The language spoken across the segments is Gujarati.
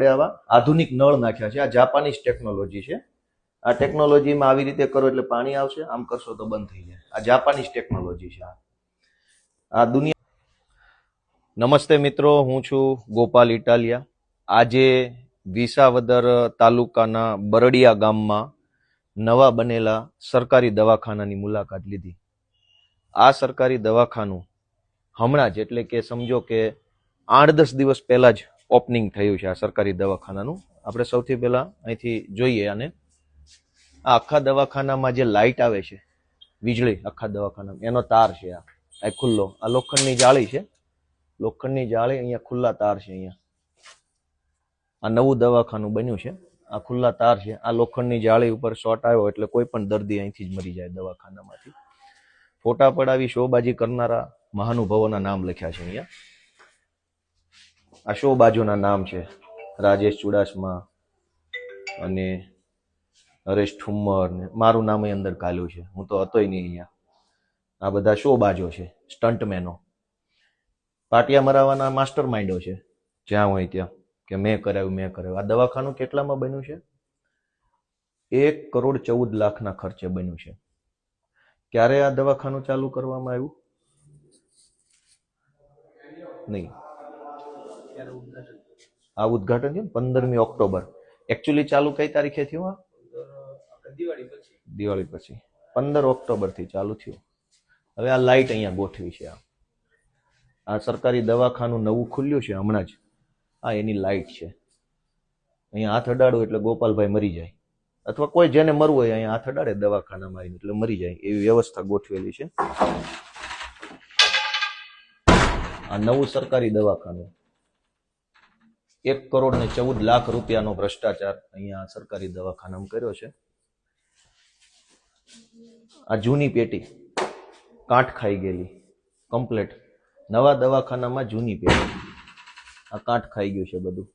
આવા આધુનિક નળ નાખ્યા છે. આ જાપાનીઝ ટેકનોલોજી છે. આ ટેકનોલોજીમાં આવી રીતે કરો એટલે પાણી આવશે, આમ કરશો તો બંધ થઈ જાય. આ જાપાનીઝ ટેકનોલોજી છે. આ દુનિયા. નમસ્તે મિત્રો, હું છું ગોપાલ ઇટાલિયા. આજે વિસાવદર તાલુકાના બરડિયા ગામમાં નવા બનેલા સરકારી દવાખાનાની મુલાકાત લીધી. આ સરકારી દવાખાનું હમણાં જ, એટલે કે સમજો કે 8-10 દિવસ પહેલા જ ઓપનિંગ થયું છે આ સરકારી દવાખાનાનું. આપણે સૌથી પહેલા અહીંથી જોઈએ. અને આ આખા દવાખાનામાં જે લાઇટ આવે છે, વીજળી આખા દવાખાનામાં, એનો તાર છે. આ ખુલ્લો, આ લોખંડની જાળી છે. લોખંડની જાળી, અહીંયા ખુલ્લા તાર છે. અહીંયા આ નવું દવાખાનું બન્યું છે. આ ખુલ્લા તાર છે. આ લોખંડની જાળી ઉપર શોર્ટ આવ્યો એટલે કોઈ પણ દર્દી અહીંથી જ મરી જાય દવાખાનામાંથી. ફોટા પડાવી શોબાજી કરનારા મહાનુભાવોના નામ લખ્યા છે અહીંયા. આ શોબાજોના નામ છે: રાજેશ ચુડાસમા અને હરેશ ઠુમ્મર, ને મારું નામ અંદર કાલ્યું છે. હું તો હતોય નહીં અહીંયા. આ બધા શોબાજો છે, સ્ટન્ટમેનો. પાટિયા મરાવાના માસ્ટર માઇન્ડો છે જ્યાં હોય ત્યાં, કે મેં કરાવ્યું. આ દવાખાનું કેટલામાં બન્યું છે? 1,14,00,000 ખર્ચે બન્યું છે. ક્યારે આ દવાખાનું ચાલુ કરવામાં આવ્યું? નહીં, આ ઉદ્ઘાટન છે 15મી ઓક્ટોબર. એકચ્યુઅલી ચાલુ કઈ તારીખે થયું? દિવાળી પછી 15 ઓક્ટોબર થી ચાલુ થયું. હવે આ લાઇટ અહીંયા ગોઠવી છે. આ સરકારી દવાખાનું નવું ખુલ્યું છે હમણાં જ. આ એની લાઇટ છે. અહીંયા હાથ અડાડો એટલે ગોપાલભાઈ મરી જાય, અથવા કોઈ જેને મરવું હોય અહીંયા હાથ અડાડે દવાખાનામાં આવીને એટલે મરી જાય, એવી વ્યવસ્થા ગોઠવેલી છે. આ નવું સરકારી દવાખાનું. 1,14,00,000 રૂપિયાનો ભ્રષ્ટાચાર અહીંયા સરકારી દવાખાનામાં કર્યો છે. આ જૂની પેટી કાંઠ ખાઈ ગયેલી કમ્પ્લેટ. નવા દવાખાનામાં જૂની પેટી, આ કાંઠ ખાઈ ગયું છે બધું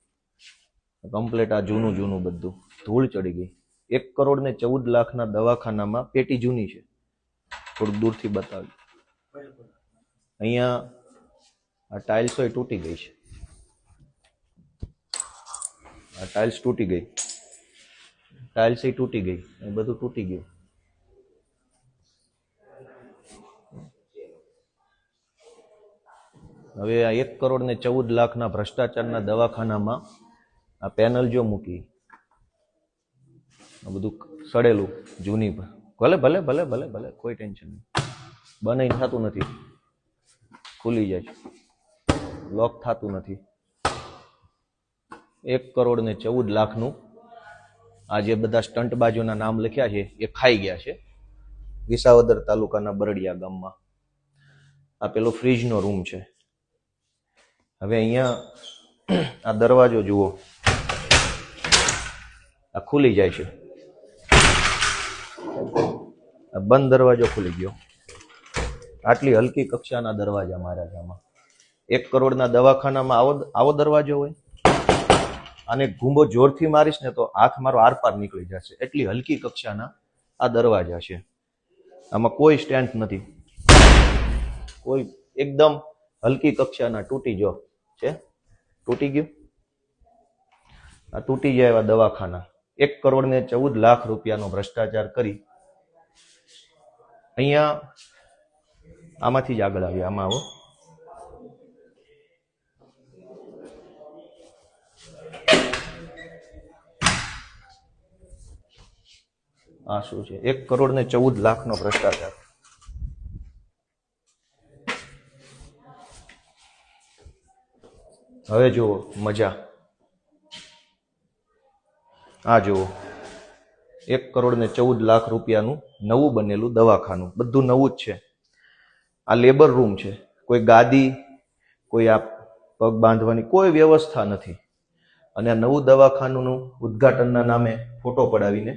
કમ્પ્લેટ. આ જૂનું બધું ધૂળ ચડી ગઈ. 1,14,00,000 દવાખાનામાં પેટી જૂની છે. થોડુંક દૂરથી બતાવ્યું. અહીંયા આ ટાઇલ્સો તૂટી ગઈ છે. આ ટાઇલ્સ તૂટી ગઈ, ટાઇલ્સ તૂટી ગઈ, એ બધું તૂટી ગયું. હવે આ 1,14,00,000 ભ્રષ્ટાચારના દવાખાનામાં આ પેનલ જો મૂકી, આ બધું સડેલું જૂની, ભલે ભલે ભલે ભલે ભલે કોઈ ટેન્શન નહીં. બનાવીને થતું નથી, ખુલી જાય, લોક થતું નથી. 1,14,00,000 આ જે બધા સ્ટંટબાજોના નામ લખ્યા છે એ ખાઈ ગયા છે વિસાવદર તાલુકાના બરડિયા ગામમાં. આ પેલો ફ્રીજનો રૂમ છે. હવે અહીંયા આ દરવાજો જુઓ, આ ખુલી જાય છે. આ બંધ દરવાજો ખુલી ગયો. આટલી હલકી કક્ષાના દરવાજા માર્યા છે આમાં. 1 કરોડના દવાખાનામાં આવો દરવાજો હોય? આને ઘૂંબો જોરથી મારીશ ને તો હાથ મારો આરપાર નીકળી જશે. એટલી હલકી કક્ષાના આ દરવાજા છે. આમાં કોઈ સ્ટેન્ડ નથી, કોઈ, એકદમ હલકી કક્ષાના. તૂટી જો છે, તૂટી ગયું. આ તૂટી જાય એવા દવાખાના. 1,14,00,000 રૂપિયાનો ભ્રષ્ટાચાર કરી અહીંયા. આમાંથી જ આગળ આવ્યા. આમાં આવો. આ શું છે? 1,14,00,000 ભ્રષ્ટાચાર. હવે જુઓ મજા. આ જુઓ 1,14,00,000 રૂપિયાનું નવું બનેલું દવાખાનું. બધું નવું જ છે. આ લેબર રૂમ છે. કોઈ ગાદી, કોઈ આ પગ બાંધવાની કોઈ વ્યવસ્થા નથી. અને આ નવું દવાખાનું ઉદ્ઘાટનના નામે ફોટો પડાવીને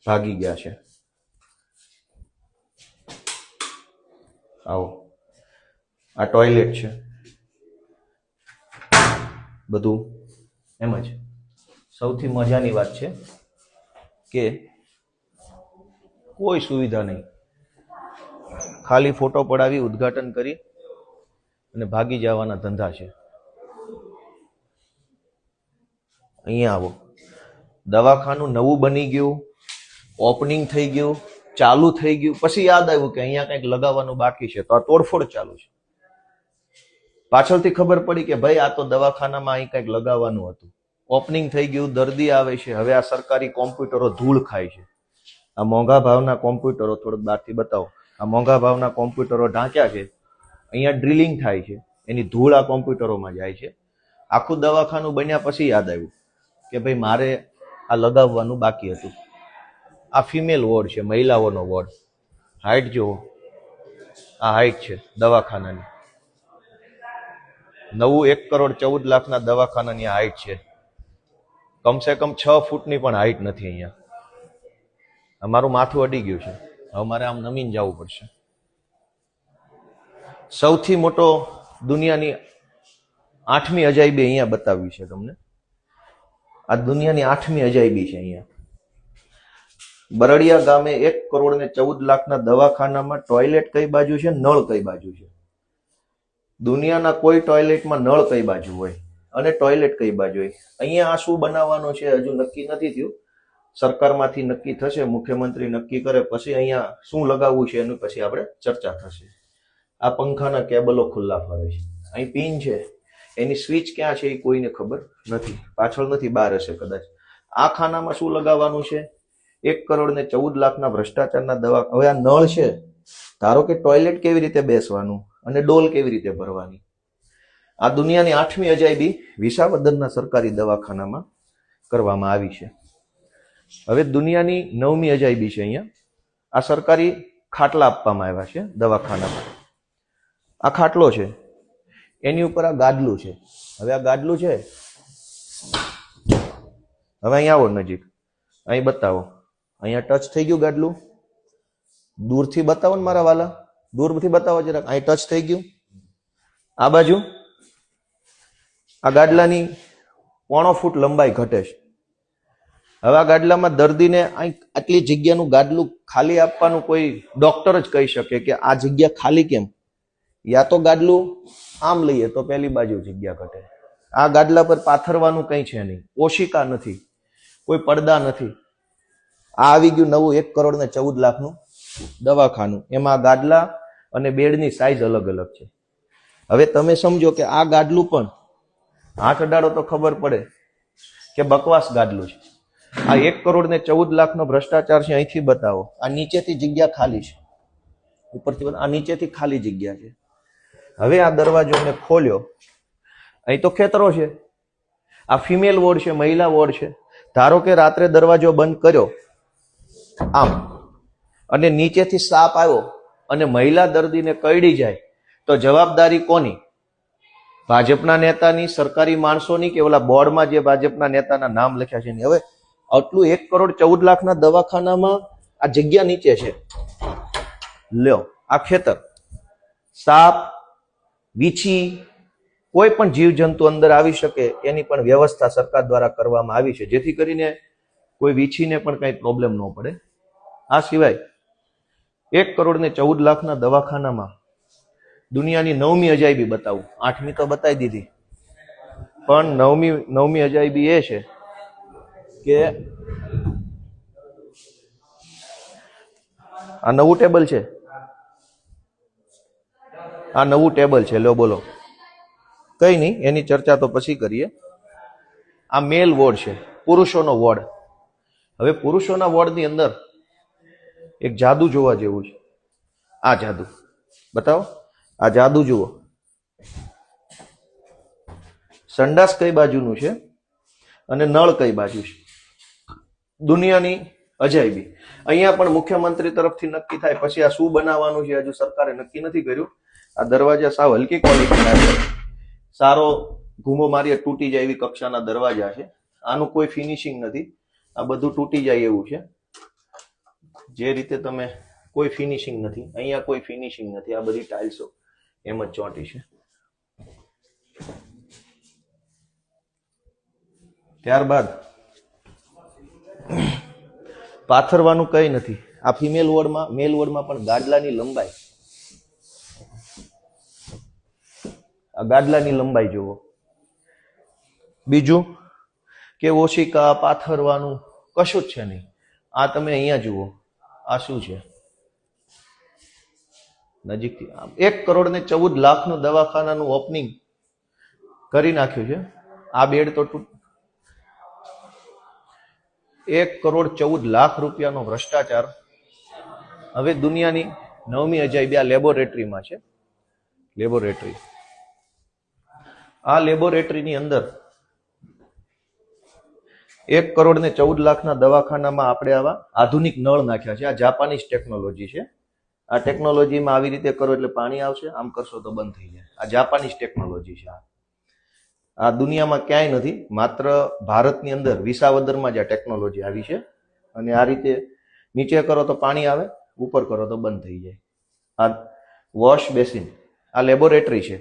ભાગી ગયા છે. આવો, આ ટોયલેટ છે. બધું એમ જ. સૌથી મજાની વાત છે કે કોઈ સુવિધા નહીં. ખાલી ફોટો પડાવી, ઉદ્ઘાટન કરી અને ભાગી જવાના ધંધા છે. અહીંયા આવો, દવાખાનું નવું બની ગયું, ઓપનિંગ થઈ ગયું, ચાલુ થઈ ગયું, પછી યાદ આવ્યું કે અહીંયા કંઈક લગાવવાનું બાકી છે, તો આ તોડફોડ ચાલુ છે. પાછળથી ખબર પડી કે ભાઈ આ તો દવાખાનામાં અહીં કંઈક લગાવવાનું હતું. ઓપનિંગ થઈ ગયું, દર્દી આવે છે, હવે આ સરકારી કોમ્પ્યુટરો ધૂળ ખાય છે. આ મોંઘા ભાવના કોમ્પ્યુટરો થોડુંક બહારથી બતાવો. આ મોંઘા ભાવના કોમ્પ્યુટરો ઢાંક્યા છે, અહીંયા ડ્રિલિંગ થાય છે, એની ધૂળ આ કોમ્પ્યુટરોમાં જાય છે. આખું દવાખાનું બન્યા પછી યાદ આવ્યું કે ભાઈ મારે આ લગાવવાનું બાકી હતું. આ ફિમેલ વોર્ડ છે, મહિલાઓનો વોર્ડ. હાઈટ જુઓ, આ હાઈટ છે દવાખાનાની. નવું 1,14,00,000 દવાખાનાની હાઈટ છે. કમસે કમ 6 ફૂટની પણ હાઈટ નથી અહીંયા. અમારું માથું અડી ગયું છે, હવે મારે આમ નમીને જવું પડશે. સૌથી મોટો દુનિયાની 8મી અજાયબી અહીંયા બતાવી છે તમને. આ દુનિયાની 8મી અજાયબી છે અહીંયા. બરડિયા ગામે 1,14,00,000 દવાખાનામાં ટોયલેટ કઈ બાજુ છે, નળ કઈ બાજુ છે? દુનિયાના કોઈ ટોયલેટમાં નળ કઈ બાજુ હોય અને ટોયલેટ કઈ બાજુ હોય? અહીંયા આ શું બનાવવાનું છે હજુ નક્કી નથી થયું. સરકારમાંથી નક્કી થશે, મુખ્યમંત્રી નક્કી કરે પછી અહીંયા શું લગાવવું છે એનું પછી આપણે ચર્ચા થશે. આ પંખાના કેબલો ખુલ્લા ફરે છે, અહીં પિન છે, એની સ્વિચ ક્યાં છે એ કોઈને ખબર નથી. પાછળ નથી, બહાર હશે કદાચ. આ ખાનામાં શું લગાવવાનું છે? 1,14,00,000 ભ્રષ્ટાચારના દવા. હવે આ નળ છે, ધારો કે ટોયલેટ કેવી રીતે બેસવાનું અને ડોલ કેવી રીતે ભરવાની? આ દુનિયાની 8મી અજાયબી વિસાવદરના સરકારી દવાખાનામાં કરવામાં આવી છે. હવે દુનિયાની 9મી અજાયબી છે અહીંયા. આ સરકારી ખાટલા આપવામાં આવ્યા છે દવાખાનામાં. આ ખાટલો છે, એની ઉપર આ ગાદલું છે. હવે આ ગાદલું છે, હવે અહીંયા આવો નજીક, અહીં બતાવો. અહીંયા ટચ થઈ ગયું ગાદલું? દૂરથી બતાવો ને મારા વાલા, દૂરથી બતાવો જરાક. અહીં ટચ થઈ ગયું. આ બાજુ આ ગાદલાની 1.5 ફૂટ લંબાઈ ઘટે છે. હવે આ ગાદલામાં દર્દીને આટલી જગ્યાનું ગાદલું ખાલી આપવાનું કોઈ ડોક્ટર જ કહી શકે કે આ જગ્યા ખાલી કેમ? યા તો ગાદલું આમ લઈએ તો પેલી બાજુ જગ્યા ઘટે. આ ગાદલા પર પાથરવાનું કંઈ છે નહીં, ઓશિકા નથી, કોઈ પડદા નથી. આ આવી ગયું નવું 1,14,00,000 દવાખાનું. એમાં ગાદલા અને બેડની સાઈઝ અલગ અલગ છે. હવે તમે સમજો કે આ ગાદલું પણ હાથ અડાડો તો ખબર પડે કે બકવાસ ગાદલું છે. આ 1,14,00,000 ભ્રષ્ટાચાર છે, અહીંથી બતાવો. આ નીચેથી જગ્યા ખાલી છે, ઉપરથી આ નીચેથી ખાલી જગ્યા છે. હવે આ દરવાજો મેં ખોલ્યો, અહીં તો ખેતરો છે. આ ફિમેલ વોર્ડ છે, મહિલા વોર્ડ છે. ધારો કે રાત્રે દરવાજો બંધ કર્યો આમ અને નીચેથી સાપ આવ્યો અને મહિલા દર્દીને કરડી જાય તો જવાબદારી કોની? ભાજપના નેતાની, સરકારી માણસોની, કે ઓલા બોર્ડમાં જે ભાજપના નેતાના નામ લખ્યા છે? હવે આટલું 1,14,00,000 દવાખાનામાં આ જગ્યા નીચે છે. લ્યો, આ ખેતર, સાપ, વીછી, કોઈ પણ જીવજંતુ અંદર આવી શકે એની પણ વ્યવસ્થા સરકાર દ્વારા કરવામાં આવી છે, જેથી કરીને કોઈ વીછીને પણ કઈ પ્રોબ્લેમ ન પડે. આ સિવાય 1,14,00,000 દવાખાનામાં દુનિયાની 9મી અજાયબી બતાવું. 8મી તો બતાવી દીધી, પણ 9મી અજાયબી એ છે કે આ નવું ટેબલ છે. આ નવું ટેબલ છે, લો બોલો. કઈ નહીં, એની ચર્ચા તો પછી કરીએ. આ મેલ વોર્ડ છે, પુરુષોનો વોર્ડ. હવે પુરુષોના વોર્ડની અંદર એક જાદુ જોવા જેવું છે. આ જાદુ બતાવો. આ જાદુ જુઓ. સંડાસ કઈ બાજુનું છે અને નળ કઈ બાજુ છે? દુનિયાની અજાયબી. અહીંયા પણ મુખ્યમંત્રી તરફથી નક્કી થાય પછી આ શું બનાવવાનું છે હજુ સરકારે નક્કી નથી કર્યું. આ દરવાજા સાવ હલકી ક્વોલિટીના છે, સારો ઘૂમો મારીએ તૂટી જાય એવી કક્ષાના દરવાજા છે. આનું કોઈ ફિનિશિંગ નથી, આ બધું તૂટી જાય એવું છે. જે રીતે તમે, કોઈ ફિનિશિંગ નથી અહીંયા, કોઈ ફિનિશિંગ નથી. આ બધી ટાઇલ્સો એમ જ ચોંટી છે. ત્યારબાદ પાથરવાનું કઈ નથી. આ ફિમેલ વોર્ડમાં, મેલ વોર્ડમાં પણ ગાદલાની લંબાઈ, આ ગાદલાની લંબાઈ જુઓ. બીજું, કે ઓશિકા પાથરવાનું કશું જ છે નહીં. આ તમે અહીંયા જુઓ, આ શું છે નજીકથી 1,14,00,000 દવાખાનાનું ઓપનિંગ કરી નાખ્યું છે. આ બેડ તો 1,14,00,000 રૂપિયાનો ભ્રષ્ટાચાર હવે દુનિયાની 9મી અજાયબી આ લેબોરેટરીમાં છે. લેબોરેટરી, આ લેબોરેટરીની અંદર 1,14,00,000 દવાખાનામાં આપણે આવા આધુનિક નળ નાખ્યા છે. આ જાપાનીઝ ટેકનોલોજી છે. આ ટેકનોલોજીમાં આવી રીતે કરો એટલે પાણી આવશે, આમ કરશો તો બંધ થઈ જાય. આ જાપાનીઝ ટેકનોલોજી છે. આ દુનિયામાં ક્યાંય નથી, માત્ર ભારતની અંદર વિસાવદરમાં જ આ ટેકનોલોજી આવી છે. અને આ રીતે નીચે કરો તો પાણી આવે, ઉપર કરો તો બંધ થઈ જાય. આ વોશ બેસિન, આ લેબોરેટરી છે.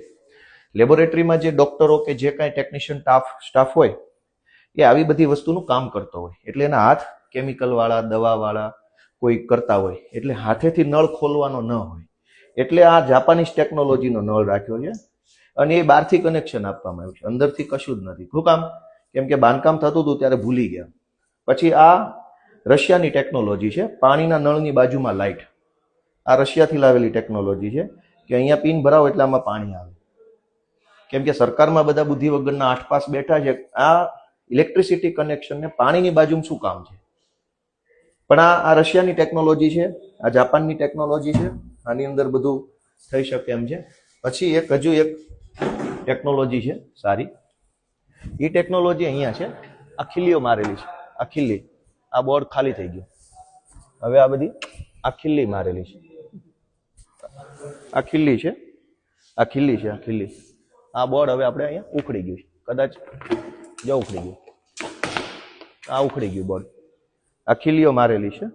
લેબોરેટરીમાં જે ડોક્ટરો કે જે કાંઈ ટેકનિશિયન સ્ટાફ હોય એ આવી બધી વસ્તુનું કામ કરતો હોય, એટલે એના હાથ કેમિકલ વાળા, દવા વાળા કોઈ કરતા હોય, એટલે હાથેથી નળ ખોલવાનો ન હોય. એટલે આ જાપાનીઝ ટેકનોલોજીનો નળ રાખ્યો છે. અને એ બહારથી કનેક્શન આપવામાં આવ્યું છે, અંદરથી કશું જ નથી. શું કામ? કેમ કે બાંધકામ થતું હતું ત્યારે ભૂલી ગયા. પછી આ રશિયાની ટેકનોલોજી છે. પાણીના નળની બાજુમાં લાઇટ, આ રશિયાથી લાવેલી ટેકનોલોજી છે કે અહીંયા પિન ભરાવો એટલે આમાં પાણી આવે. કેમ કે સરકારમાં બધા બુદ્ધિ વગરના 8 પાસ બેઠા છે. આ ઇલેક્ટ્રિસિટી કનેક્શન ને પાણીની બાજુમાં શું કામ છે? પણ આ રશિયાની ટેકનોલોજી છે, આ જાપાનની ટેકનોલોજી છે. આની અંદર બધું થઈ શકે એમ છે. પછી હજુ એક ટેકનોલોજી છે સારી, એ ટેકનોલોજી અહીંયા છે. આ ખીલીઓ મારેલી છે, આ ખીલી, આ બોર્ડ ખાલી થઈ ગયું. હવે આ બધી આ ખીલી મારેલી છે, આ ખીલી છે, આ ખીલી છે, આ ખીલી. આ બોર્ડ હવે આપણે અહીંયા ઉખડી ગયું છે, કદાચ જો ઉખડી ગયું, આ ઉખડી ગયું બોર્ડ. આ ખીલીઓ મારેલી છે.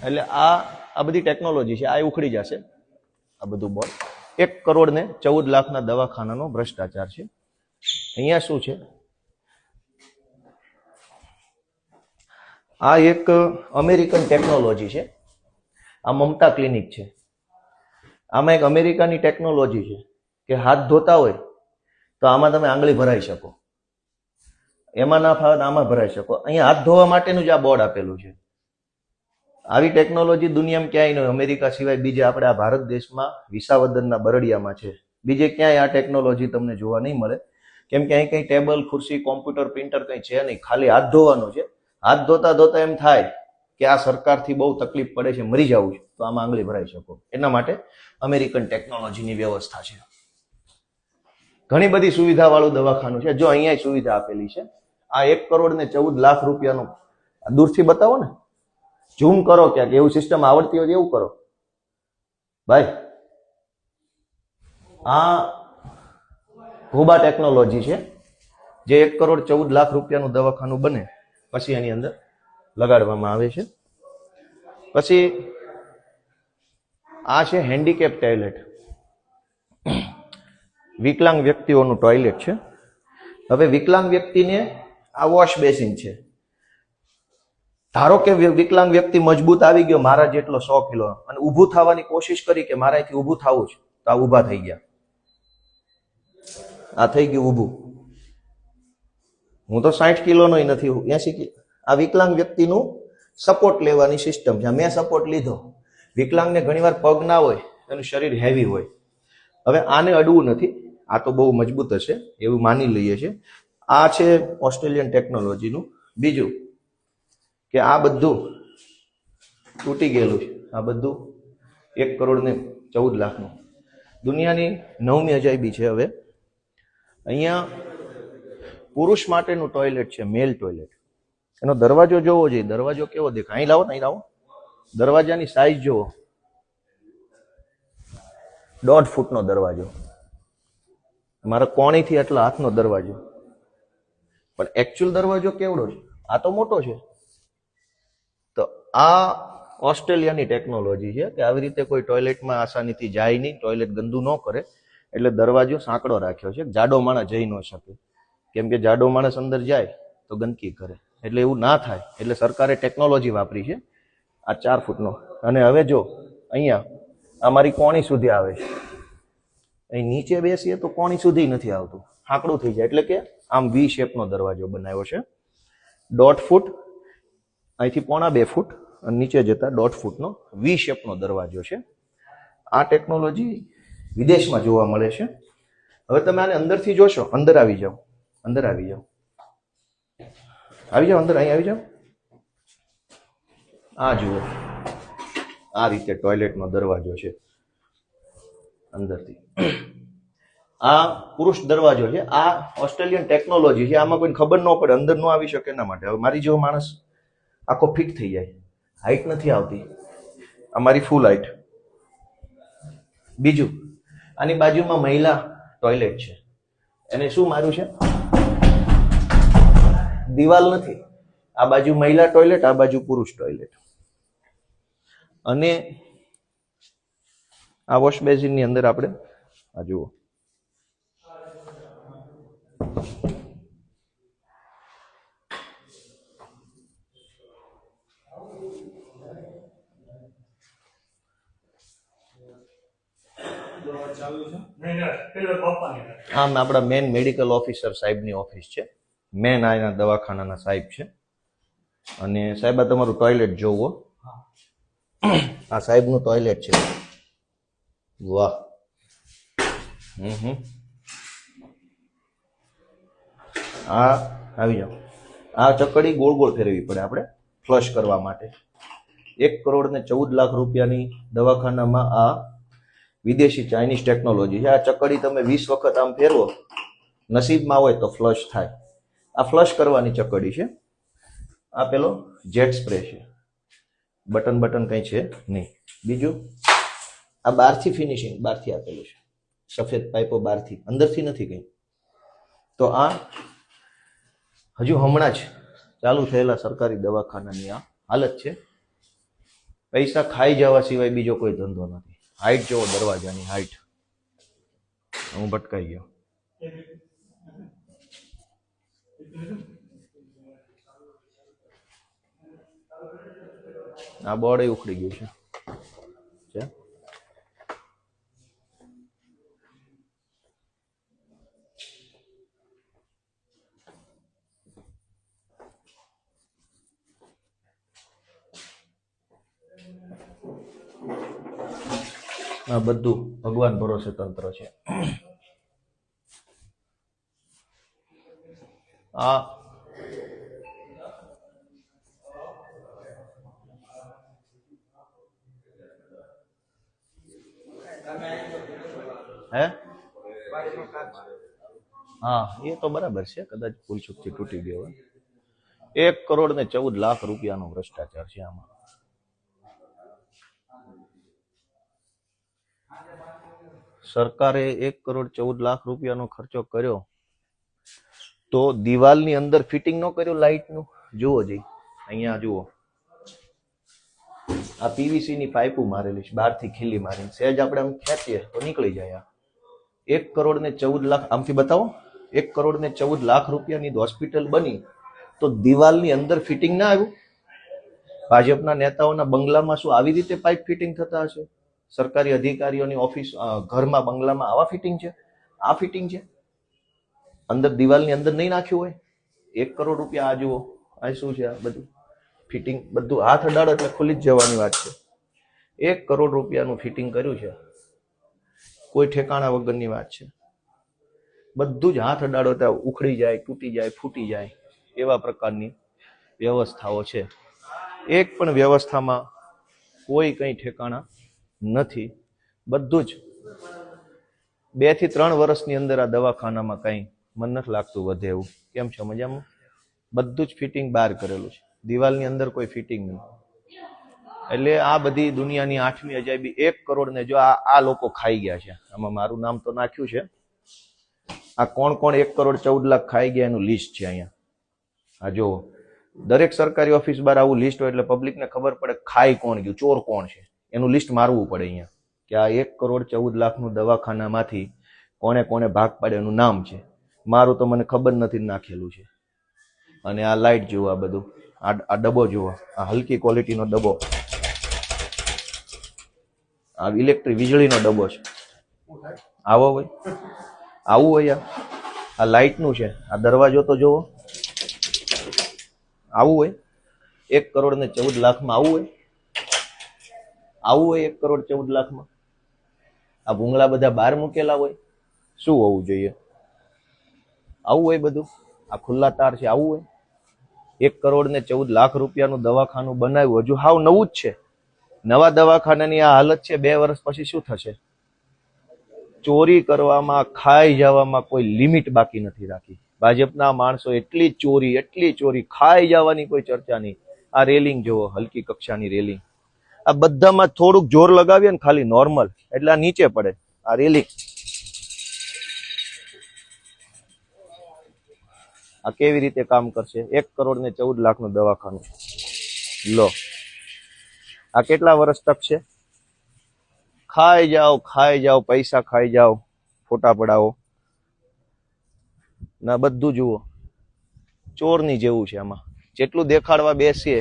એટલે આ બધી ટેકનોલોજી છે, આ ઉખડી જશે. આ બધું બોર્ડ 1,14,00,000 દવાખાનાનો ભ્રષ્ટાચાર છે. અહીંયા શું છે? આ એક અમેરિકન ટેકનોલોજી છે. આ મમતા ક્લિનિક છે. આમાં એક અમેરિકાની ટેકનોલોજી છે કે હાથ ધોતા હોય તો આમાં તમે આંગળી ભરાઈ શકો, એમાં ના ફાવે આમાં ભરાઈ શકો. અહીંયા હાથ ધોવા માટેનું જ આ બોર્ડ આપેલું છે. આવી ટેકનોલોજી દુનિયામાં ક્યાંય નહીં, અમેરિકા સિવાય બીજે આપણે આ ભારત દેશમાં વિસાવદરના બરડિયામાં છે. બીજે ક્યાંય આ ટેકનોલોજી તમને જોવા નહીં મળે. કેમ કે અહીં કંઈ ટેબલ, ખુરશી, કોમ્પ્યુટર, પ્રિન્ટર કંઈ છે નહીં, ખાલી હાથ ધોવાનો છે. હાથ ધોતા ધોતા એમ થાય કે આ સરકારથી બહુ તકલીફ પડે છે, મરી જવું છે, તો આમાં આંગળી ભરાઈ શકો. એના માટે અમેરિકન ટેકનોલોજીની વ્યવસ્થા છે. ઘણી બધી સુવિધા વાળું દવાખાનું છે. જો અહીંયા સુવિધા આપેલી છે. આ 1,14,00,000 રૂપિયાનું દૂરથી બતાવો ને, ઝૂમ કરો ક્યાંક, એવું સિસ્ટમ આવડતી હોય એવું કરો ભાઈ. આ ઘોબા ટેકનોલોજી છે, જે 1,14,00,000 રૂપિયાનું દવાખાનું બને પછી એની અંદર લગાડવામાં આવે છે. પછી આ છે હેન્ડીકેપ ટોયલેટ, વિકલાંગ વ્યક્તિઓનું ટોયલેટ છે. હવે વિકલાંગ વ્યક્તિને આ વોશ બેસિન છે. ધારો કે વિકલાંગ વ્યક્તિ મજબૂત આવી ગયો, મારા જેટલો 100 કિલો, અને ઊભું થવાની કોશિશ કરી કે મારાથી ઊભું થવું છે, તો આ ઊભા થઈ ગયા. આ થઈ ગયું ઊભું. હું તો 60 કિલોનો નથી, 80 કિલો. આ વિકલાંગ વ્યક્તિનું સપોર્ટ લેવાની સિસ્ટમ છે. મેં સપોર્ટ લીધો. વિકલાંગને ઘણીવાર પગ ના હોય, એનું શરીર હેવી હોય. હવે આને અડવું નથી, આ તો બહુ મજબૂત હશે એવું માની લઈએ છે. આ છે ઓસ્ટ્રેલિયન ટેકનોલોજીનું. બીજું કે આ બધું તૂટી ગયેલું છે. આ બધું 1,14,00,000 દુનિયાની 9મી અજાયબી છે. હવે અહીંયા પુરુષ માટેનું ટોયલેટ છે, મેલ ટોયલેટ. એનો દરવાજો જોવો જોઈએ. દરવાજો કેવો દેખાય? અહીં લાવો, અહીં લાવો. દરવાજાની સાઈઝ જોવો, 1.5 ફૂટનો દરવાજો. મારા કોણીથી એટલા હાથનો દરવાજો. પણ એકચ્યુઅલ દરવાજો કેવડો છે? આ તો મોટો છે. તો આ ઓસ્ટ્રેલિયાની ટેકનોલોજી છે કે આવી રીતે કોઈ ટોયલેટમાં આસાનીથી જાય નહીં, ટોયલેટ ગંદુ ન કરે, એટલે દરવાજો સાંકડો રાખ્યો છે. જાડો માણસ જઈ ન શકે, કેમ કે જાડો માણસ અંદર જાય તો ગંદકી કરે. એટલે એવું ના થાય, એટલે સરકારે ટેકનોલોજી વાપરી છે આ 4 ફૂટનો. અને હવે જો અહીંયા અમારી કોણી સુધી આવે છે. અહીં નીચે બેસીએ તો કોણી સુધી નથી આવતું. હાંકડું થઈ જાય, એટલે કે આમ વી શેપનો દરવાજો બનાવ્યો છે. 1.5 ફૂટ અહીંથી 1.25 ફૂટ અને નીચે જતા 1.5 ફૂટનો વી શેપનો દરવાજો છે. આ ટેકનોલોજી વિદેશમાં જોવા મળે છે. હવે તમે આને અંદરથી જોશો, અંદર આવી જાઓ, અંદર આવી જાઓ, આવી જાઓ અંદર, અહીં આવી જાઓ. આ જુઓ, આ રીતે ટોયલેટનો દરવાજો છે અંદરથી. આ પુરુષ દરવાજો છે. આ ઓસ્ટ્રેલિયન ટેકનોલોજી છે. આમાં કોઈને ખબર ન પડે, અંદર ન આવી શકે એના માટે. હવે મારી જેવો માણસ આખો ફિટ થઈ જાય, હાઈટ નથી આવતી, આ મારી ફૂલ હાઈટ. બીજું, આની બાજુમાં મહિલા ટોયલેટ છે. એને શું માર્યું છે? દિવાલ નથી. આ બાજુ મહિલા ટોયલેટ, આ બાજુ પુરુષ ટોયલેટ. અને આ વોશ બેસિનની અંદર આપણે આ જુઓ, આમ આપણા મેન મેડિકલ ઓફિસર સાહેબની ઓફિસ છે. મેન આના દવાખાનાના સાહેબ છે. અને સાહેબ આ તમારું ટોયલેટ જોવો. આ સાહેબનું ટોયલેટ છે. વાહ. આ આવી જાઓ. આ ચકડી ગોળ ગોળ ફેરવી પડે આપણે ફ્લશ કરવા માટે. 1,14,00,000 રૂપિયાની દવાખાનામાં આ વિદેશી ચાઇનીઝ ટેકનોલોજી છે. આ ચકડી તમે 20 વખત આમ ફેરવો, નસીબમાં હોય તો ફ્લશ થાય. આ ફ્લશ કરવાની ચકડી છે. આ પેલો જેટ સ્પ્રે છે. બટન કંઈ છે નહીં. બીજું, આ બહારથી ફિનિશિંગ, બહારથી આપેલું છે. સફેદ પાઇપો બહારથી, અંદરથી નથી કંઈ. તો આ હજુ હમણાં જ ચાલુ થયેલા સરકારી દવાખાનાની આ હાલત છે. પૈસા ખાઈ જવા સિવાય બીજો કોઈ ધંધો નથી. હાઈટ જોવો દરવાજાની હાઈટ. હું ભટકાઈ ગયો. આ બોર્ડ ઉખડી ગયું છે. આ બધું ભગવાન ભરોસે તંત્ર છે. આ હે હા, એ તો બરાબર છે. કદાચ ભૂલચૂકથી તૂટી ગયો હોય. 1,14,00,000 રૂપિયાનો ભ્રષ્ટાચાર છે આમાં. સરકારે 1,14,00,000 રૂપિયાનો ખર્ચો કર્યો તો દિવાલની અંદર ફિટિંગ ન કર્યું લાઇટનું. જુઓ જી, અહીંયા જુઓ, આ પીવીસી ની પાઇપો મારેલી છે, બહારથી ખીલી મારીને. સહેજ આપણે આમ ખેંચીએ તો નીકળી જાય. 1,14,00,000 આમથી બતાવો. 1,14,00,000 રૂપિયાની હોસ્પિટલ બની તો દિવાલની અંદર ફિટિંગ ના આવ્યું. ભાજપના નેતાઓના બંગલામાં શું આવી રીતે પાઇપ ફિટિંગ થતા હશે? સરકારી અધિકારીઓની ઓફિસ, ઘરમાં, બંગલામાં આવા ફિટિંગ છે? આ ફિટિંગ છે અંદર દિવાલની અંદર નહીં નાખ્યું હોય. 1 કરોડ રૂપિયા. આ જુઓ, આ શું છે? આ બધું ફિટિંગ, બધું હાથ અડાડો એટલે ખુલી જ જવાની વાત છે. 1 કરોડ રૂપિયાનું ફિટિંગ કર્યું છે. કોઈ ઠેકાણા વગરની વાત છે. બધું જ હાથ અડાડો ત્યાં ઉખડી જાય, તૂટી જાય, ફૂટી જાય, એવા પ્રકારની વ્યવસ્થાઓ છે. એક પણ વ્યવસ્થામાં કોઈ કંઈ ઠેકાણા નથી. બધું જ 2 થી 3 વર્ષની અંદર આ દવાખાનામાં કંઈ મન નથી લાગતું વધે એવું. કેમ છે? મજામાં? બધું જ ફિટિંગ બહાર કરેલું છે. દિવાલની અંદર કોઈ ફિટિંગ નહીં. એટલે આ બધી દુનિયાની 8મી અજાયબી. 1 કરોડ ને જો આ લોકો ખાઈ ગયા છે. આમાં મારું નામ તો નાખ્યું છે. આ કોણ કોણ 1,14,00,000 ખાઈ ગયા એનું લિસ્ટ છે અહીંયા. આ જો દરેક સરકારી ઓફિસ બાર આવું લિસ્ટ હોય એટલે પબ્લિકને ખબર પડે ખાઈ કોણ ગયું, ચોર કોણ છે. એનું લિસ્ટ મારવું પડે અહીંયા કે આ 1,14,00,000 દવાખાનામાંથી કોને કોને ભાગ પાડે એનું નામ છે. મારું તો મને ખબર નથી નાખેલું છે. અને આ લાઇટ જુઓ, આ બધું, આ ડબ્બો જુઓ, આ હલકી ક્વોલિટીનો ડબ્બો, આ ઇલેક્ટ્રિક વીજળીનો ડબ્બો છે. આવો હોય, આવું હોય. આ લાઇટનું છે. આ દરવાજો તો જુઓ, આવું હોય 1 કરોડ ને 14 લાખમાં આવું હોય, 1 કરોડ 14 લાખમાં. આ ભૂંગળા બધા બહાર મૂકેલા હોય, શું હોવું જોઈએ? આવું હોય બધું. આ ખુલ્લા તાર છે, આવું હોય. 1 કરોડ ને 14 લાખ રૂપિયાનું દવાખાનું બનાવ્યું, હજુ હાવ નવું જ છે. નવા દવાખાનાની આ હાલત છે, 2 વર્ષ પછી શું થશે? ચોરી કરવામાં, ખાઈ જવામાં કોઈ લિમિટ બાકી નથી રાખી. ભાજપના માણસો એટલી ચોરી, ખાઈ જવાની કોઈ ચર્ચા નહીં. આ રેલિંગ જુઓ, હલકી કક્ષાની રેલિંગ. આ બધામાં થોડુંક જોર લગાવીએ ને ખાલી નોર્મલ, એટલે આ નીચે પડે. આ રેલિંગ આ કેવી રીતે કામ કરશે? 1 કરોડ ને 14 લાખનું દવાખાનું લો. આ કેટલા વર્ષ ટકશે? ખાઈ જાઓ, પૈસા ખાઈ જાઓ, ફોટા પડાવો ના. બધું જુઓ, ચોરની જેવું છે. આમાં જેટલું દેખાડવા બેસીએ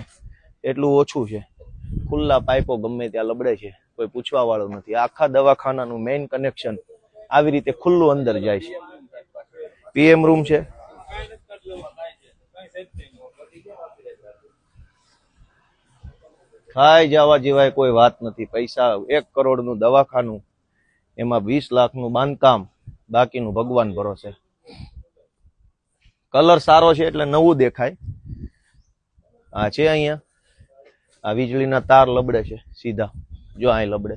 એટલું ઓછું છે. ખુલ્લા પાઇપો ગમે ત્યાં લબડે છે, કોઈ પૂછવા વાળું નથી. આખા દવાખાનાનું મેઇન કનેક્શન આવી રીતે ખુલ્લું અંદર જાય છે. પીએમ રૂમ છે. ખાઈ જવા જેવાય કોઈ વાત નથી. પૈસા 1 કરોડનું દવાખાનું, એમાં 20 લાખનું બાંધકામ, બાકીનું ભગવાન ભરોસે. કલર સારો છે એટલે નવું દેખાય. આ છે અહીંયા, આ વીજળીના તાર લબડે છે સીધા, જો અહીં લબડે.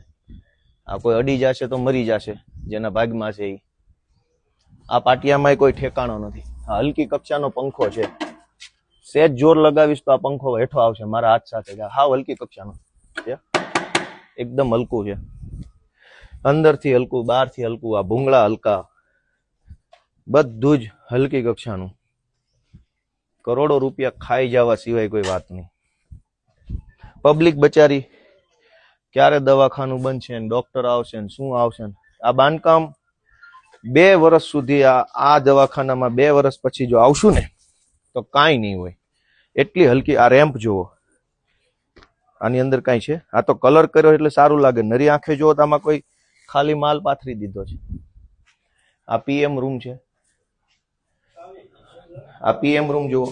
આ કોઈ અડી જશે તો મરી જશે, જેના ભાગમાં છે એ. આ પાટિયામાં કોઈ ઠેકાણો નથી. આ હલકી કક્ષાનો પંખો છે. સેજ જોર લગાવીશ તો આ પંખો હેઠો આવશે મારા હાથ સાથે. હાવ હલકી કક્ષાનો છે, એકદમ હલકું છે. અંદરથી હલકું, બહારથી હલકું. આ ભૂંગળા હલકા, બધું જ હલકી કક્ષાનું. કરોડો રૂપિયા ખાઈ જવા સિવાય કોઈ વાત નહીં. પબ્લિક બચારી ક્યારે દવાખાનું બનશે ને ડોક્ટર આવશે ને શું આવશે ને. આ બાંધકામ 2 વર્ષ સુધી, આ દવાખાનામાં 2 વર્ષ પછી જો આવશું ને તો કાંઈ નહીં હોય. એટલી હલકી. આ રેમ્પ જુઓ, આની અંદર કાંઈ છે? આ તો કલર કર્યો એટલે સારું લાગે. નરી આંખે જુઓ તો આમાં કોઈ ખાલી માલ પાથરી દીધો છે. આ પીએમ રૂમ છે. આ પીએમ રૂમ જુઓ,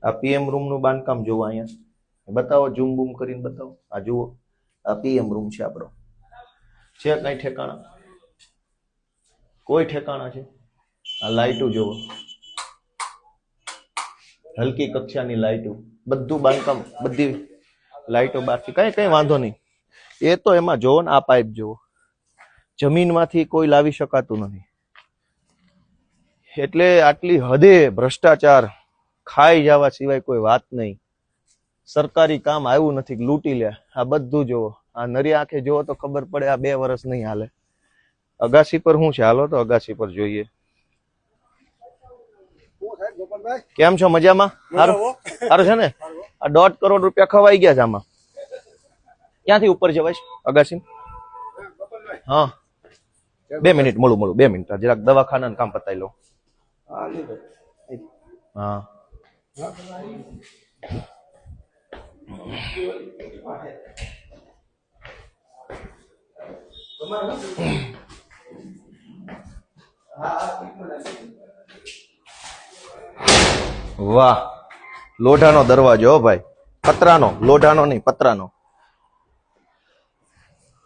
આ પીએમ રૂમનું બાંધકામ જુઓ. અહીંયા બતાવો, ઝૂમ બૂમ કરીને બતાવો. આ જુઓ, આ પીએમ રૂમ છે આપણો. છે કઈ ઠેકાણા? કોઈ ઠેકાણા છે? આ લાઇટો જુઓ, હલકી કક્ષાની લાઇટો. બધું બાંધકામ, બધી લાઇટો બહારથી. કઈ વાંધો નહીં. એ તો એમાં જોવો ને, આ પાઇપ જુઓ, જમીનમાંથી કોઈ લાવી શકાતું નથી. એટલે આટલી હદે ભ્રષ્ટાચાર, ખાઈ જવા સિવાય કોઈ વાત નહીં. સરકારી કામ આવ્યું નથી, લૂંટી લે. આ બધું જુઓ, આ નરી આંખે જુઓ તો ખબર પડે આ 2 વર્ષ નહીં હાલે. અગાસી પર શું છે? હાલો તો અગાસી પર જોઈએ. કેમ છો? મજામાં? સારું છે ને? આ 1.5 કરોડ રૂપિયા ખવાઈ ગયા છે આમાં. ક્યાંથી ઉપર જવાય અગાસી? હા, 2 મિનિટ મળું 2 મિનિટ. જરાક દવાખાના કામ પતાવી લો. હા, વાહ, લોઢાનો દરવાજો ભાઈ. પતરાનો, લોઢાનો નહીં, પતરાનો.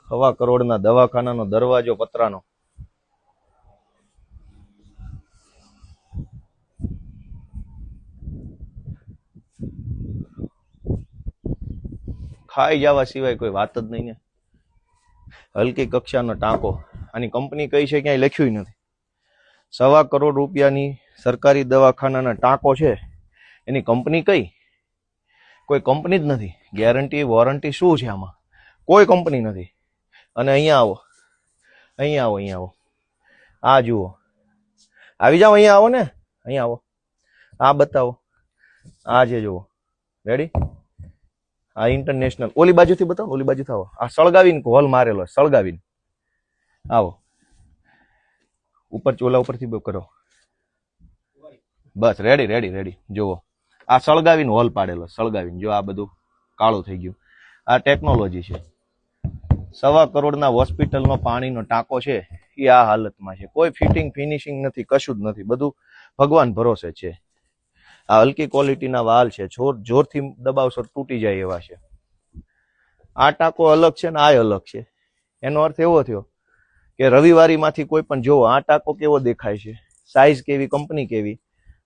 1.25 કરોડના દવાખાનાનો દરવાજો પતરાનો. ખાઈ જવા સિવાય કોઈ વાત જ નહીં ને. હલકી કક્ષાનો ટાંકો. આની કંપની કઈ છે ક્યાંય લખ્યું નથી. 1.25 કરોડ રૂપિયાની સરકારી દવાખાનાના ટાંકો છે, એની કંપની કઈ? કોઈ કંપની જ નથી. ગેરંટી વોરંટી શું છે આમાં? કોઈ કંપની નથી. અને અહીંયા આવો, અહીંયા આવો. આ જુઓ, આવી જાઓ, અહીંયા આવો ને, અહીંયા આવો. આ બતાવો, આ જે જુઓ. રેડી? આ ઇન્ટરનેશનલ. ઓલી બાજુથી બતાવો, ઓલી બાજુથી આવો. આ સળગાવીને હોલ મારેલો, સળગાવીને આવો. ઉપર ચોલા ઉપરથી કરો. બસ રેડી. જુઓ, આ સળગાવીને હોલ પાડેલો, સળગાવીને. જો આ બધું કાળું થઈ ગયું. આ ટેકનોલોજી છે. 1.25 કરોડના હોસ્પિટલનો પાણીનો ટાંકો છે, એ આ હાલતમાં છે. કોઈ ફિટિંગ ફિનિશિંગ નથી, કશું જ નથી, બધું ભગવાન ભરોસે છે. આ હલકી ક્વોલિટીના વાલ છે, જોરથી દબાવશો તૂટી જાય એવા છે. આ ટાંકો અલગ છે ને આ અલગ છે. એનો અર્થ એવો થયો કે રવિવારીમાંથી કોઈ પણ જોવો આ ટાંકો કેવો દેખાય છે, સાઈઝ કેવી, કંપની કેવી,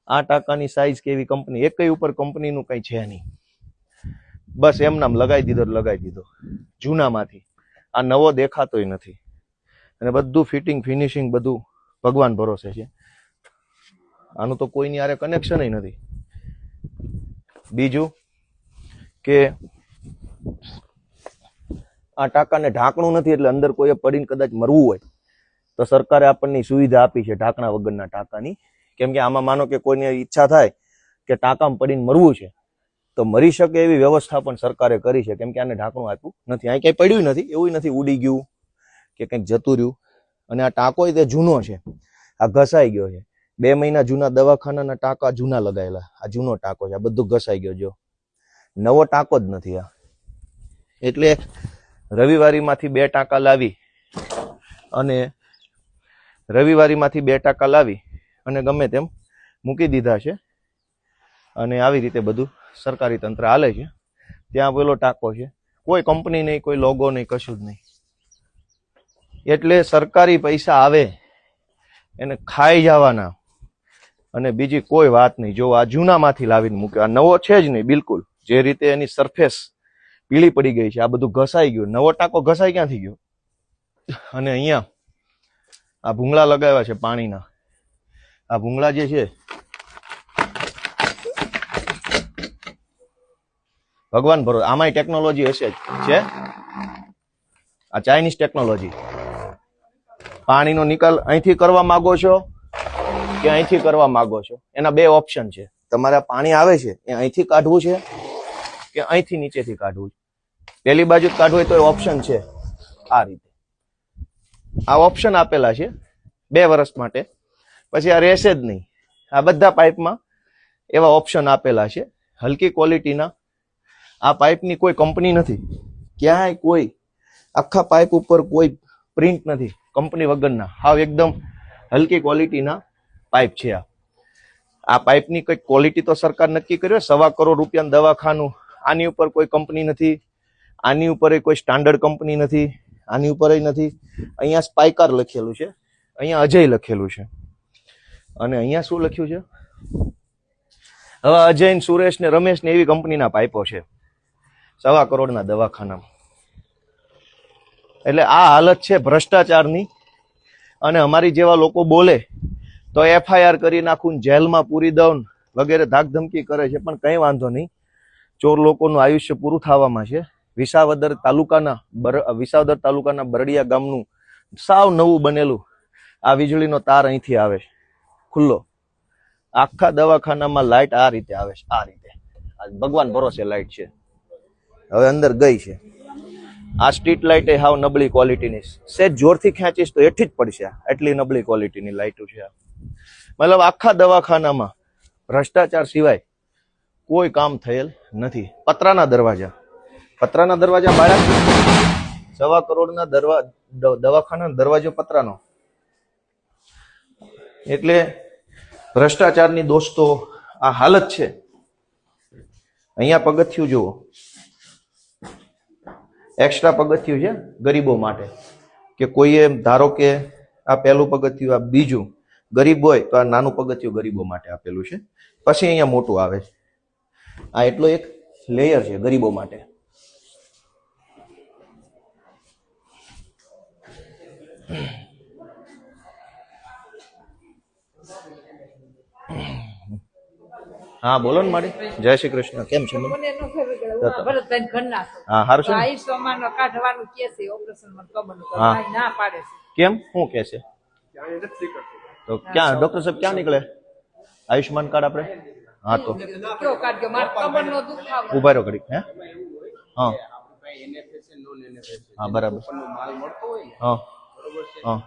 આ ટાંકાની સાઈઝ કેવી, કંપની, એકય ઉપર કંપનીનું કંઈ છે નહીં. બસ એમનામ લગાવી દીધો જૂનામાંથી. આ નવો દેખાતોય નથી. અને બધું ફિટિંગ ફિનિશિંગ બધું ભગવાન ભરોસે છે. આનું તો કોઈની હારે કનેક્શન નથી. બીજું કે આ ટાંકાને ઢાંકણું નથી, એટલે અંદર કોઈ પડીને કદાચ મરવું હોય તો સરકારે આપણને સુવિધા આપી છે ઢાંકણા વગરના ટાંકાની. કેમ કે આમાં માનો કે કોઈની ઈચ્છા થાય કે ટાંકામાં પડીને મરવું છે તો મરી શકે એવી વ્યવસ્થા પણ સરકારે કરી છે. કેમ કે આને ઢાંકણું આપ્યું નથી, અહીં ક્યાંય પડ્યું નથી, એવું નથી ઉડી ગયું કે કંઈક જતું રહ્યું. અને આ ટાંકો તે જૂનો છે, આ ઘસાઈ ગયો છે. 2 મહિના જૂના દવાખાનાના ટાંકા જૂના લગાયેલા, આ જૂનો ટાંકો છે, આ બધું ઘસાઈ ગયો. જો નવો ટાંકો જ નથી આ. એટલે રવિવારીમાંથી 2 ટાંકા લાવી અને ગમે તેમ મૂકી દીધા છે. અને આવી રીતે બધું સરકારી તંત્ર હાલે છે. ત્યાં પેલો ટાંકો છે, કોઈ કંપની નહીં, કોઈ લોગો નહીં, કશું જ નહીં. એટલે સરકારી પૈસા આવે એને ખાઈ જવાના, અને બીજી કોઈ વાત નહીં. જો આ જૂનામાંથી લાવીને મૂક્યો, આ નવો છે જ નહીં બિલકુલ. જે રીતે એની સરફેસ પીળી પડી ગઈ છે, આ બધું ઘસાઈ ગયું. નવો ટાંકો ઘસાઈ ક્યાંથી ગયો? અને અહીંયા આ ભૂંગળા લગાવ્યા છે પાણીના. આ ભૂંગળા જે છે ભગવાન ભરોસે, આમાંય ટેકનોલોજી હશે જ છે. આ ચાઇનીઝ ટેકનોલોજી. પાણીનો નિકાલ અહીંથી કરવા માંગો છો કે અહીંથી કરવા માંગો છો, એના 2 ઓપ્શન છે. તમારે પાણી આવે છે એ અહીંથી કાઢવું છે કે અહીંથી નીચેથી કાઢવું છે. પેલી બાજુ કાઢવું હોય તો ઓપ્શન છે આ રીતે. આ ઓપ્શન આપેલા છે 2 વર્ષ માટે, પછી આ રહેશે જ નહીં. આ બધા પાઇપમાં એવા ઓપ્શન આપેલા છે. હલકી ક્વોલિટીના આ પાઇપની કોઈ કંપની નથી, ક્યાંય કોઈ આખા પાઇપ ઉપર કોઈ પ્રિન્ટ નથી, કંપની વગરના. હાવ એકદમ હલકી ક્વોલિટીના પાઇપ છે. આ પાઇપની કંઈક ક્વોલિટી તો સરકાર નક્કી કર્યો, 1.25 કરોડ રૂપિયાનું દવાખાનું. આની ઉપર કોઈ કંપની નથી, આની ઉપર કોઈ સ્ટાન્ડર્ડ કંપની નથી, આની ઉપર નથી. અહીંયા સ્પાઇકાર લખેલું છે, અહીંયા અજય લખેલું છે, અને અહીંયા શું લખ્યું છે? હવે અજય ને સુરેશ ને રમેશ ને એવી કંપનીના પાઇપો છે 1.25 કરોડના દવાખાનામાં. એટલે આ હાલત છે ભ્રષ્ટાચારની. અને અમારી જેવા લોકો બોલે તો FIR કરી નાખું, જેલમાં પૂરી દઉં વગેરે ધાકધમકી કરે છે. પણ કંઈ વાંધો નહીં, ચોર લોકોનું આયુષ્ય પૂરું થવામાં છે. વિસાવદર તાલુકાના બરડિયા ગામનું સાવ નવું બનેલું આ વીજળીનો તાર અહીંથી આવે છે ખુલ્લો. આખા દવાખાનામાં લાઇટ આ રીતે આવે છે, આ રીતે. આ ભગવાન ભરોસે લાઇટ છે, હવે અંદર ગઈ છે. આ સ્ટ્રીટ લાઇટ એ હાવ નબળી ક્વોલિટીની, સેજ જોરથી ખેંચીશ તો એઠી જ પડશે, એટલી નબળી ક્વોલિટીની લાઇટો છે. મતલબ આખા દવાખાનામાં ભ્રષ્ટાચાર સિવાય કોઈ કામ થયેલ નથી. પતરાના દરવાજા બાળક 1.25 કરોડના દવાખાના દરવાજો પતરાનો. એટલે ભ્રષ્ટાચારની દોસ્તો આ હાલત છે. અહીંયા પગથિયું જુઓ, એક્સ્ટ્રા પગથિયું છે ગરીબો માટે, કે કોઈએ ધારો કે આ પહેલું પગથિયું, આ બીજું. ગરીબ હોય તો આ નાનું પગથિયું ગરીબો માટે આપેલું છે, પછી અહીંયા મોટું આવે છે. આ એટલો એક લેયર છે ગરીબો માટે. હા બોલો ને મારી. જય શ્રી કૃષ્ણ. કેમ છે? હા હારું છે. કેમ શું કે છે? તો ક્યાં ડોક્ટર સાહેબ ક્યાં નીકળે? આયુષ્માન કાર્ડ આપણે? હા તો ઉભા રહો ઘડીક. હે હા હા બરાબર. હા હા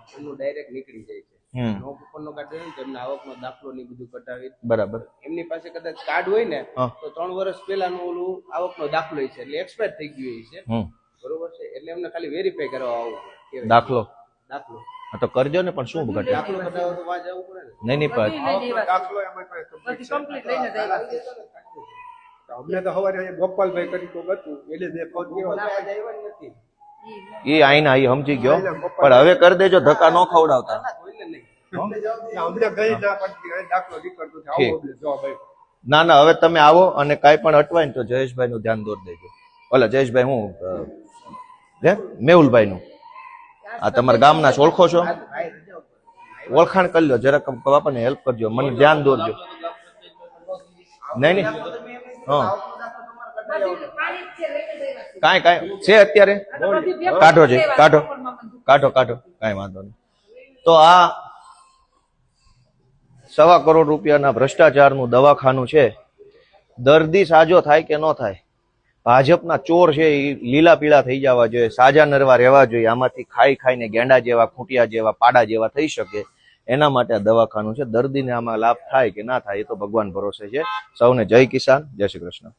બરાબર. એમની પાસે કદાચ કાર્ડ હોય ને તો 3 વર્ષ પહેલાનું ઓલું આવકનો દાખલો છે, એટલે એક્સપાયર થઈ ગયું છે. બરોબર છે, એટલે એમને ખાલી વેરીફાઈ કરવા આવું દાખલો. હા તો કરજો ને, પણ શું ઘટે? દાખલો કઢાવો તો વાં જવું પડે ને. નહીં પણ બધું દાખલો એમાં કોઈ complete છે. કમ્પ્લીટ લઈને જ આવ્યા. અમને તો સવારે અહીંયા ગોપાલભાઈ કરી કોક હતું એટલે મેં ફોન કર્યો. ના, આજે આવ્યા જ નથી. એ આઈના એ સમજી ગયો, પણ હવે કરી દેજો, ધક્કા ન ખવડાવતા. ના, કોઈને નહીં. અમને ગઈ ના પડતી હવે દાખલો નીકળતો છે. આવો એટલે જવાબ આપ્યો. ના ના, હવે તમે આવો અને કાંઈ પણ અટવાય ને તો જયેશભાઈ નું ધ્યાન દોરી દેજો. ઓલા જયેશભાઈ હું મેહુલભાઈ નું, આ તમારા ગામના છો, ઓળખો છો? ભાઈ રજા ઉપર. ઓળખાણ કરી લો જરાક, બાપાને હેલ્પ કરજો, મને ધ્યાન દોરજો. નહીં નહીં, હા કાંઈ છે અત્યારે, કાઢો છે, કાઢો કાઢો કાઢો, કાંઈ વાંધો નહીં. તો આ 1.25 કરોડ રૂપિયાના ભ્રષ્ટાચારનું દવાખાનું છે. દર્દી સાજો થાય કે ન થાય, ભાજપના ચોર છે એ લીલા પીળા થઈ જવા જોઈએ, સાજા નરવા રહેવા જોઈએ. આમાંથી ખાઈ ખાઈને ગેંડા જેવા, ખૂંટિયા જેવા, પાડા જેવા થઈ શકે, એના માટે આ દવાખાનું છે. દર્દીને આમાં લાભ થાય કે ના થાય એ તો ભગવાન ભરોસે છે. સૌને જય કિસાન, જય શ્રી કૃષ્ણ.